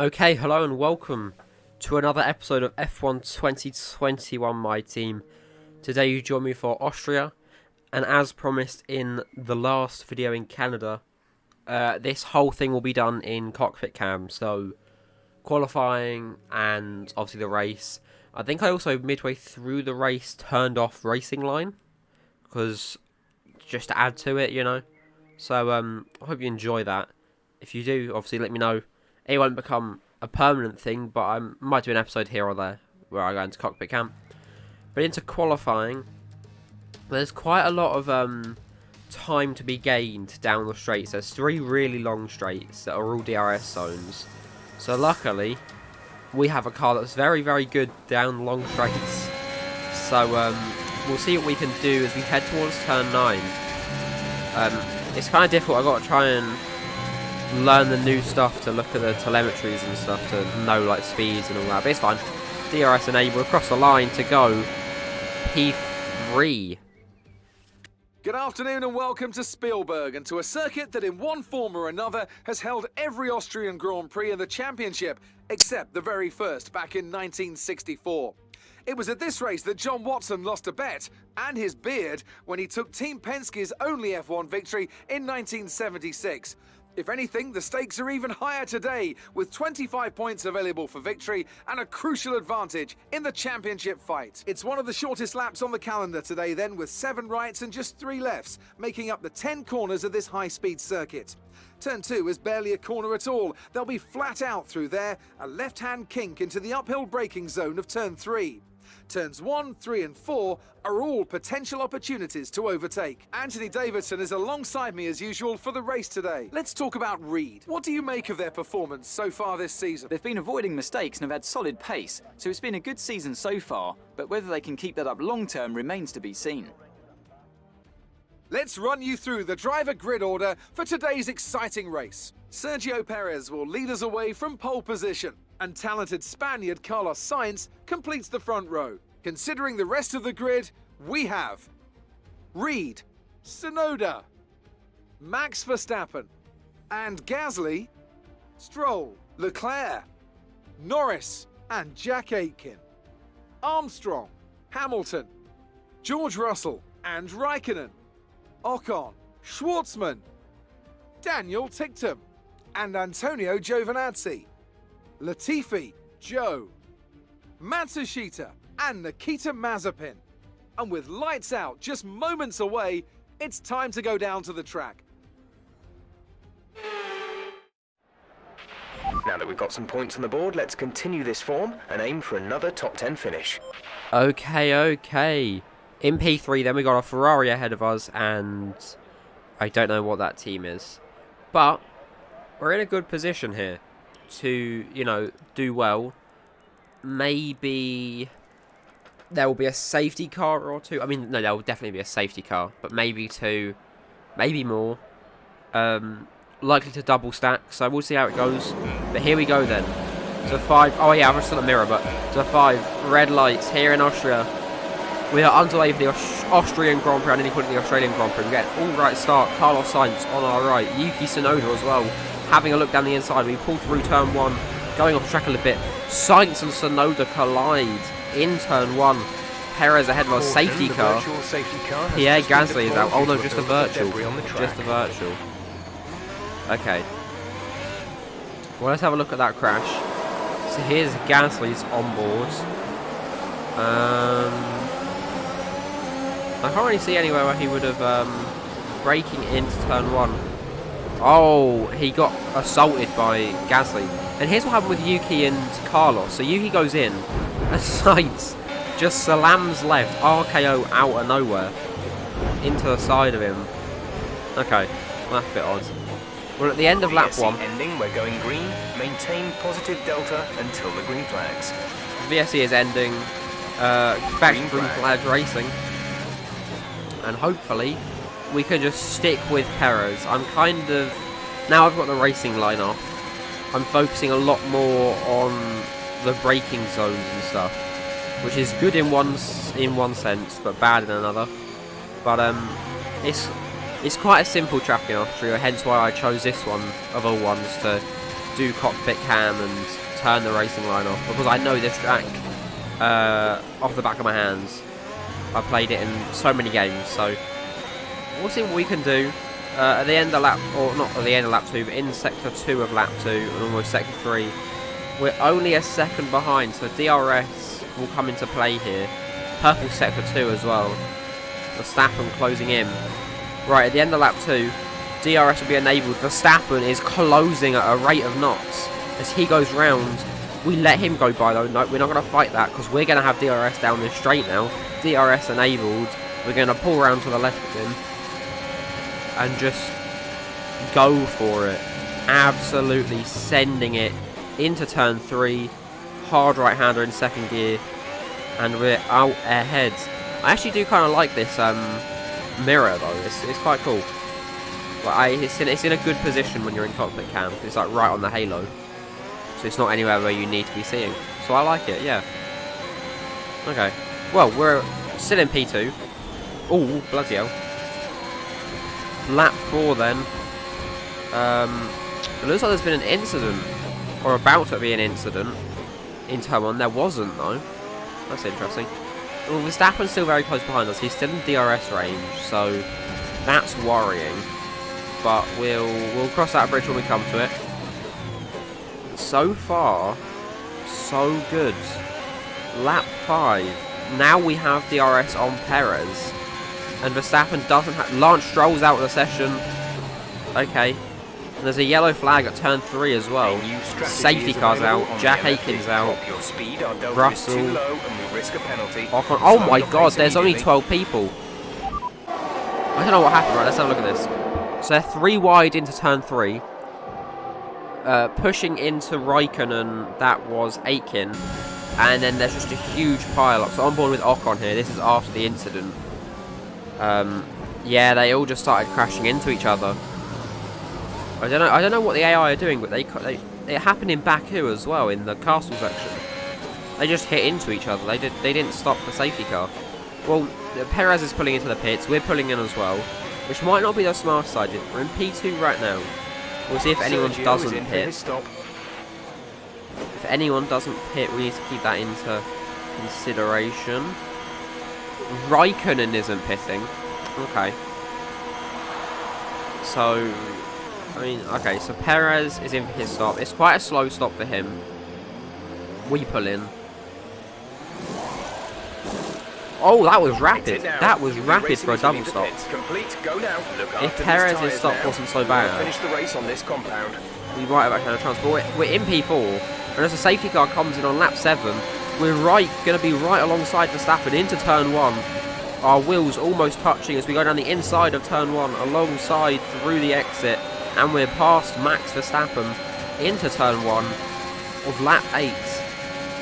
Okay, hello and welcome to another episode of F1 2021 My Team. Today you join me for Austria, and as promised in the last video in Canada, this whole thing will be done in cockpit cam, so qualifying and obviously the race. I think I also midway through the race turned off racing line, because just to add to it, you know. So I hope you enjoy that. If you do, obviously let me know. It won't become a permanent thing, but I might do an episode here or there where I go into cockpit camp. But into qualifying, there's quite a lot of time to be gained down the straights. There's 3 really long straights that are all DRS zones. So luckily, we have a car that's very, very good down long straights. So we'll see what we can do as we head towards turn 9. It's kind of difficult. I've got to try and learn the new stuff, to look at the telemetries and stuff, to know like speeds and all that, but it's fine. DRS enabled, across the line to go P3. Good afternoon and welcome to Spielberg, and to a circuit that in one form or another has held every Austrian Grand Prix in the championship, except the very first back in 1964. It was at this race that John Watson lost a bet and his beard when he took Team Penske's only F1 victory in 1976. If anything, the stakes are even higher today, with 25 points available for victory and a crucial advantage in the championship fight. It's one of the shortest laps on the calendar today then, with 7 rights and just 3 lefts, making up the 10 corners of this high-speed circuit. Turn 2 is barely a corner at all. They'll be flat out through there, a left-hand kink into the uphill braking zone of turn 3. Turns 1, 3 and 4 are all potential opportunities to overtake. Anthony Davidson is alongside me as usual for the race today. Let's talk about Reed. What do you make of their performance so far this season? They've been avoiding mistakes and have had solid pace, so it's been a good season so far, but whether they can keep that up long term remains to be seen. Let's run you through the driver grid order for today's exciting race. Sergio Perez will lead us away from pole position, and talented Spaniard Carlos Sainz completes the front row. Considering the rest of the grid, we have Reed, Tsunoda, Max Verstappen, and Gasly, Stroll, Leclerc, Norris, and Jack Aitken, Armstrong, Hamilton, George Russell, and Raikkonen, Ocon, Schwartzman, Daniel Ticktum, and Antonio Giovinazzi, Latifi, Joe, Matsushita, and Nikita Mazepin. And with lights out just moments away, it's time to go down to the track. Now that we've got some points on the board, let's continue this form and aim for another top 10 finish. Okay. In P3 then we got a Ferrari ahead of us, and I don't know what that team is. But we're in a good position here to, you know, do well. Maybe there will be a safety car or 2. I mean, no, there will definitely be a safety car, but maybe 2, maybe more. Likely to double stack, so we'll see how it goes. But here we go then. So 5, oh yeah, I'm just on the mirror, but so 5 red lights here in Austria. We are underway for the Austrian Grand Prix. I nearly called it the Australian Grand Prix. We get an all-right start. Carlos Sainz on our right. Yuki Tsunoda as well. Having a look down the inside. We pull through turn 1. Going off track a little bit. Sainz and Tsunoda collide in turn 1. Perez ahead of our safety car. Pierre Gasly is out. Oh no, just a virtual. Just a virtual. Okay. Well, let's have a look at that crash. So here's Gasly's on board. I can't really see anywhere where he would have braking into turn 1. Oh, he got assaulted by Gasly. And here's what happened with Yuki and Carlos. So Yuki goes in, and Sainz just slams left, RKO out of nowhere, into the side of him. Okay, well, that's a bit odd. We're at the end of lap 1. Ending, we're going green. Maintain positive delta until the green flags. VSE is ending. Back to green flag racing. And hopefully we can just stick with Perez. I'm kind of, now I've got the racing line off, I'm focusing a lot more on the braking zones and stuff, which is good in one sense but bad in another. But it's quite a simple track in Austria, hence why I chose this one of all ones to do cockpit cam and turn the racing line off, because I know this track off the back of my hands. I played it in so many games, so we'll see what we can do. At the end of lap, or not at the end of lap 2, but in sector 2 of lap 2 and almost sector 3, we're only a second behind, so DRS will come into play here. Purple sector 2 as well. Verstappen closing in. Right, at the end of lap 2, DRS will be enabled. Verstappen is closing at a rate of knots. As he goes round, we let him go by though. No, we're not going to fight that, because we're going to have DRS down this straight now. DRS enabled. We're going to pull around to the left of him and just go for it. Absolutely sending it into turn 3. Hard right-hander in second gear. And we're out ahead. I actually do kind of like this mirror though. It's quite cool. Like it's in a good position when you're in cockpit cam. It's like right on the halo. So it's not anywhere where you need to be seeing. So I like it, yeah. Okay. Well, we're still in P2. Oh, bloody hell. Lap 4 then. It looks like there's been an incident. Or about to be an incident. In turn 1. There wasn't though. That's interesting. Well, Verstappen's still very close behind us. He's still in DRS range. So that's worrying. But we'll cross that bridge when we come to it. So far, so good. Lap 5. Now we have DRS on Perez. And Verstappen doesn't have... Lance Stroll's out of the session. Okay. And there's a yellow flag at turn 3 as well. Safety car's out. Jack Aiken's out. Russell. Ocon. Oh my god, there's only 12 people. I don't know what happened. Right, let's have a look at this. So they're 3 wide into turn 3. Pushing into Raikkonen, that was Aiken. And then there's just a huge pile up. So on board with Ocon here. This is after the incident. Yeah, they all just started crashing into each other. I don't know what the AI are doing, but it happened in Baku as well, in the castle section. They just hit into each other. They didn't stop the safety car. Well, Perez is pulling into the pits. We're pulling in as well, which might not be the smart side. We're in P2 right now. We'll see if anyone doesn't pit. If anyone doesn't pit, we need to keep that into consideration. Raikkonen isn't pitting. Okay. So, I mean, okay, so Perez is in for his stop. It's quite a slow stop for him. We pull in. Oh, that was rapid. That was rapid for a double stop. If Perez's stop wasn't so bad, we might have actually had a chance. But we're in P4, and as a safety car comes in on lap 7, we're going to be right alongside Verstappen into turn 1. Our wheels almost touching as we go down the inside of turn 1, alongside through the exit, and we're past Max Verstappen into turn 1 of lap 8.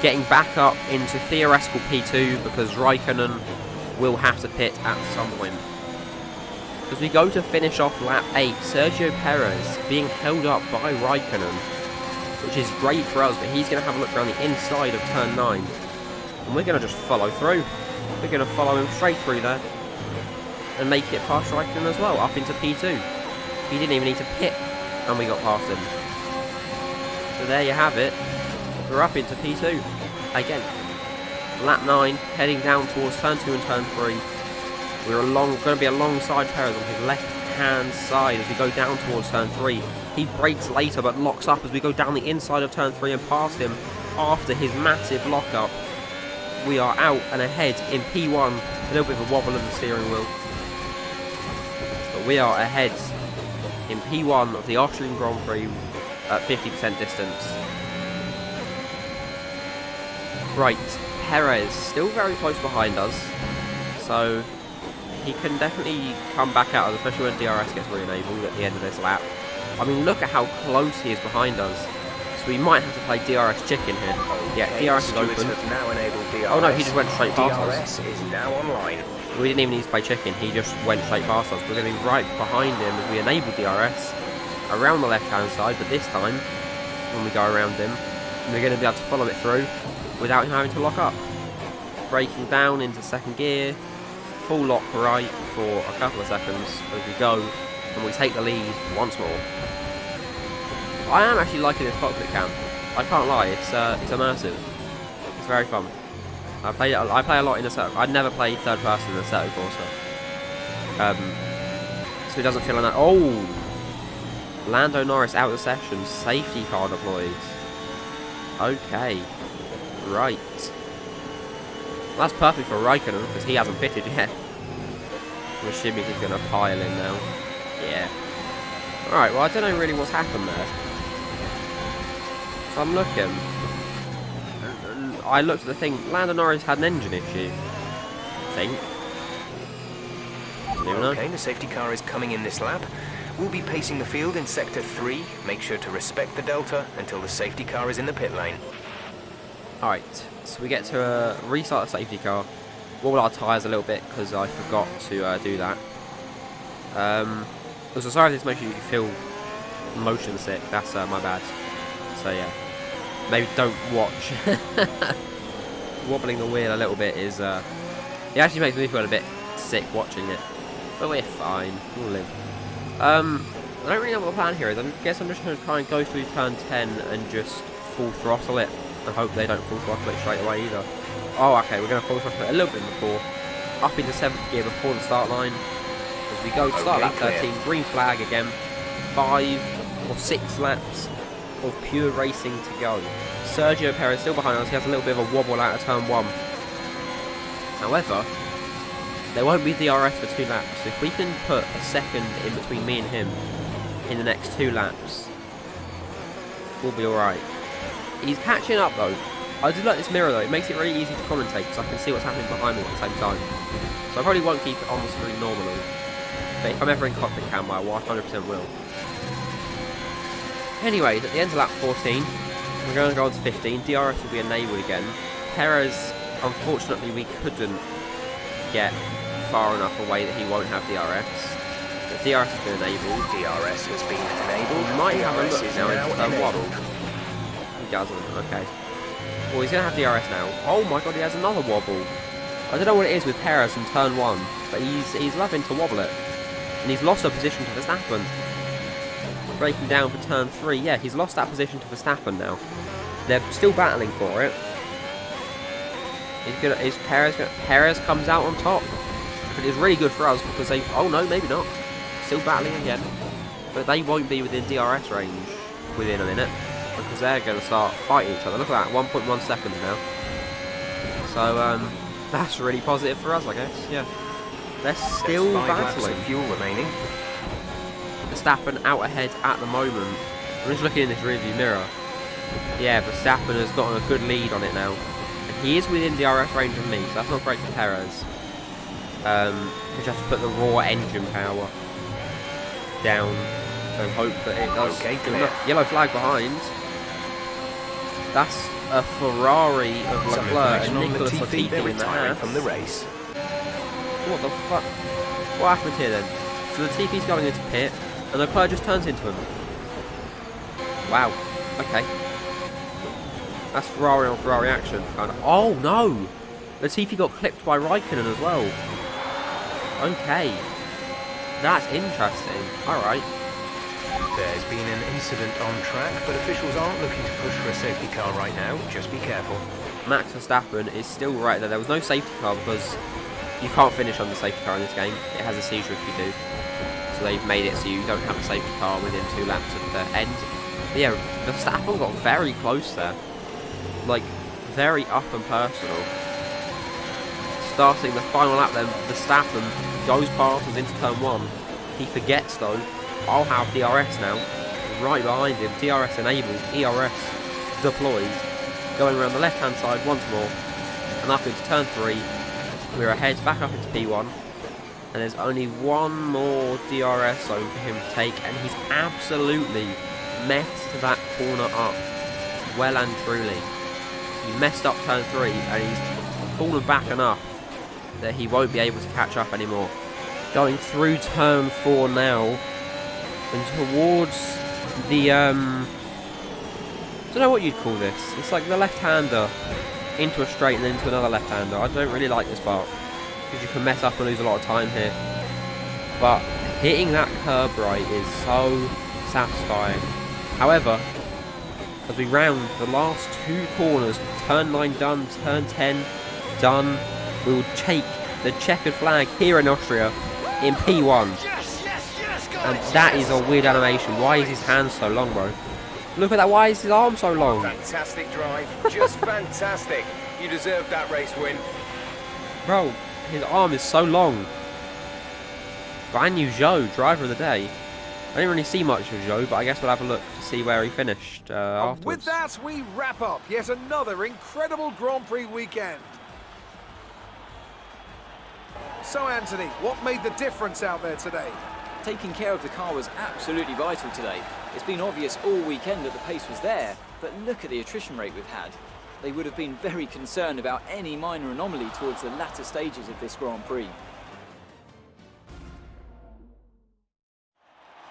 Getting back up into theoretical P2 because Raikkonen will have to pit at some point. As we go to finish off lap 8, Sergio Perez being held up by Raikkonen, which is great for us, but he's going to have a look around the inside of turn 9. And we're going to just follow through. We're going to follow him straight through there and make it past Raikkonen as well, up into P2. He didn't even need to pit, and we got past him. So there you have it. We're up into P2 again. Lap 9, heading down towards turn 2 and turn 3. We're going to be alongside Perez on his left-hand side as we go down towards turn 3. He brakes later but locks up as we go down the inside of turn 3 and past him after his massive lock-up. We are out and ahead in P1. A little bit of a wobble of the steering wheel. But we are ahead in P1 of the Austrian Grand Prix at 50% distance. Right, Perez still very close behind us, so he can definitely come back out, especially when DRS gets re-enabled at the end of this lap. I mean, look at how close he is behind us, so we might have to play DRS chicken here. Yeah, DRS is open. Oh no, he just went straight past us. DRS is now online. We didn't even need to play chicken, he just went straight past us. We're going to be right behind him as we enable DRS around the left-hand side, but this time, when we go around him, we're going to be able to follow it through without him having to lock up. Braking down into second gear, full lock right for a couple of seconds as we go, and we take the lead once more. I am actually liking this cockpit cam. I can't lie, it's immersive. It's very fun. I play a lot in a circuit. I'd never play third person in a circuit before, so it doesn't feel like that. Oh, Lando Norris out of the session. Safety car deployed. Okay, right. Well, that's perfect for Raikkonen because he hasn't pitted yet. I'm assuming he's going to pile in now. Yeah. Alright, well I don't know really what's happened there. So I'm looking. I looked at the thing. Lando Norris had an engine issue. I think. Okay, the safety car is coming in this lap. We'll be pacing the field in sector 3. Make sure to respect the delta until the safety car is in the pit lane. Alright, so we get to restart the safety car. Wobble our tyres a little bit because I forgot to do that. So sorry if this makes you feel motion sick. That's my bad. So yeah, maybe don't watch. Wobbling the wheel a little bit is it actually makes me feel a bit sick watching it, but we're fine. We'll live. I don't really know what the plan here is. I guess I'm just going to try and go through turn 10 and just full throttle it. I hope they don't full throttle it straight away either. Oh, okay, we're going to full throttle it a little bit before, up into 7th gear before the start line. As we go to start lap 13, green flag again. 5 or 6 laps of pure racing to go. Sergio Perez still behind us. He has a little bit of a wobble out of turn 1. However, there won't be DRS for 2 laps. If we can put a second in between me and him in the next 2 laps, we'll be alright. He's catching up though. I do like this mirror though. It makes it really easy to commentate because I can see what's happening behind me at the same time. So I probably won't keep it on the screen normally. But if I'm ever in cockpit cam, I 100% will. Anyways, at the end of lap 14, we're going to go on to 15. DRS will be enabled again. Perez, unfortunately, we couldn't get far enough away that he won't have DRS. But DRS has been enabled. DRS has been enabled. We might have a look now into turn 1. enabled. He doesn't, okay. Well, he's going to have DRS now. Oh my god, he has another wobble. I don't know what it is with Perez in turn 1, but he's loving to wobble it. And he's lost a position to Verstappen. Breaking down for turn 3. Yeah, he's lost that position to Verstappen now. They're still battling for it. Is Perez comes out on top. But it's really good for us because they... Oh no, maybe not. Still battling again. But they won't be within DRS range within a minute. Because they're going to start fighting each other. Look at that, 1.1 seconds now. So, that's really positive for us, I guess. Yeah. They're still battling. Fuel remaining. Verstappen out ahead at the moment. I'm just looking in this rearview mirror. Yeah, Verstappen has gotten a good lead on it now. And he is within DRS range of me, so that's not great for Perez. We just have to put the raw engine power down and hope that it does. Okay, do enough. Yellow flag behind. That's a Ferrari of Leclerc and Nicholas Latifi in the house. From the race. What the fuck? What happened here then? So Latifi's going into pit, and Leclerc just turns into him. Wow. Okay. That's Ferrari on Ferrari action. Kind of. Oh no! Latifi got clipped by Raikkonen as well. Okay. That's interesting. Alright. There's been an incident on track, but officials aren't looking to push for a safety car right now. Just be careful. Max Verstappen is still right there. There was no safety car because you can't finish on the safety car in this game. It has a seizure if you do. So they've made it so you don't have a safety car within 2 laps of the end. But yeah, Verstappen got very close there. Like, very up and personal. Starting the final lap then, Verstappen goes past us into turn 1. He forgets though. I'll have DRS now. Right behind him. DRS enabled. ERS deployed. Going around the left hand side once more. And up into turn 3. We're ahead back up into P1. And there's only one more DRS zone for him to take. And he's absolutely messed that corner up. Well and truly. He messed up turn 3 and he's fallen back enough that he won't be able to catch up anymore. Going through turn 4 now. And towards the, I don't know what you'd call this. It's like the left-hander into a straight and then into another left-hander. I don't really like this part because you can mess up and lose a lot of time here. But hitting that curb right is so satisfying. However, as we round the last 2 corners, turn 9 done, turn 10 done, we will take the checkered flag here in Austria in P1. And that is a weird animation. Why is his hand so long, bro? Look at that, why is his arm so long? Fantastic drive, just fantastic. You deserved that race win. Bro, his arm is so long. Brand new Zhou, driver of the day. I didn't really see much of Zhou, but I guess we'll have a look to see where he finished afterwards. With that, we wrap up yet another incredible Grand Prix weekend. So, Anthony, what made the difference out there today? Taking care of the car was absolutely vital today. It's been obvious all weekend that the pace was there, but look at the attrition rate we've had. They would have been very concerned about any minor anomaly towards the latter stages of this Grand Prix.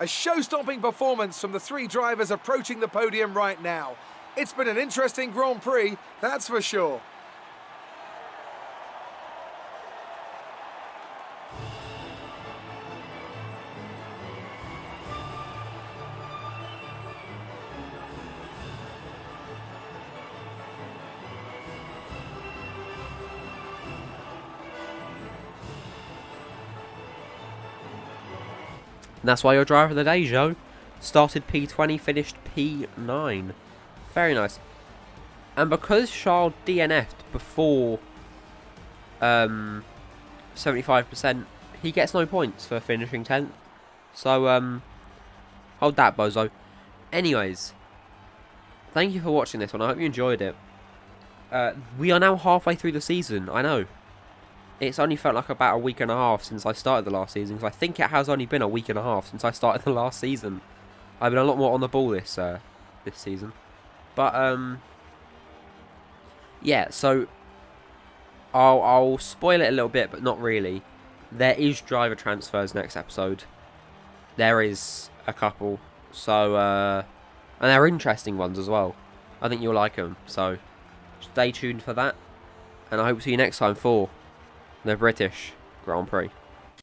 A show-stopping performance from the 3 drivers approaching the podium right now. It's been an interesting Grand Prix, that's for sure. And that's why you're driver of the day, Zhou. Started P20, finished P9. Very nice. And because Charles DNF'd before 75%, he gets no points for finishing 10th. So, hold that, bozo. Anyways, thank you for watching this one. I hope you enjoyed it. We are now halfway through the season, I know. It's only felt like about a week and a half since I started the last season, because I think it has only been a week and a half since I started the last season. I've been a lot more on the ball this season. But, yeah, so I'll spoil it a little bit, but not really. There is driver transfers next episode. There is a couple. So, and they're interesting ones as well. I think you'll like them. So, stay tuned for that. And I hope to see you next time for the British Grand Prix.